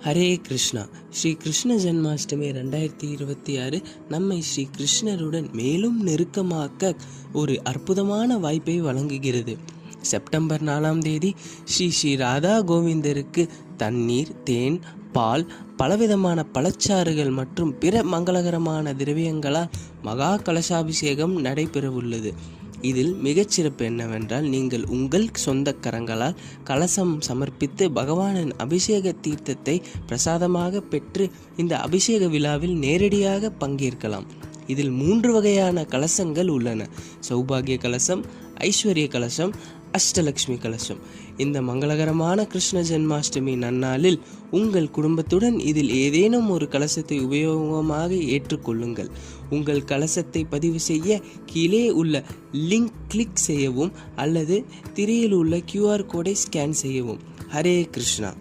ஹரே கிருஷ்ணா. ஸ்ரீ கிருஷ்ண ஜென்மாஷ்டமி 2026 நம்மை ஸ்ரீ கிருஷ்ணருடன் மேலும் நெருக்கமாக்க ஒரு அற்புதமான வாய்ப்பை வழங்குகிறது. செப்டம்பர் 4ஆம் தேதி ஸ்ரீ ராதா கோவிந்தருக்கு தண்ணீர், தேன், பால், பலவிதமான பழச்சாறுகள் மற்றும் பிற மங்களகரமான திரவியங்களால் மகா கலசாபிஷேகம் நடைபெறவுள்ளது. இதில் மிகச்சிறப்பு என்னவென்றால், நீங்கள் உங்கள் சொந்த கரங்களால் கலசம் சமர்ப்பித்து பகவானின் அபிஷேக தீர்த்தத்தை பிரசாதமாக பெற்று இந்த அபிஷேக விழாவில் நேரடியாக பங்கேற்கலாம். இதில் 3 வகையான கலசங்கள் உள்ளன. சௌபாகிய கலசம், ஐஸ்வர்ய கலசம், அஷ்டலக்ஷ்மி கலசம். இந்த மங்களகரமான கிருஷ்ண ஜென்மாஷ்டமி நன்னாளில் உங்கள் குடும்பத்துடன் இதில் ஏதேனும் ஒரு கலசத்தை உபயோகமாக ஏற்றுக்கொள்ளுங்கள். உங்கள் கலசத்தை பதிவு செய்ய கீழே உள்ள லிங்க் கிளிக் செய்யவும் அல்லது திரையில் உள்ள QR கோடை ஸ்கேன் செய்யவும். ஹரே கிருஷ்ணா.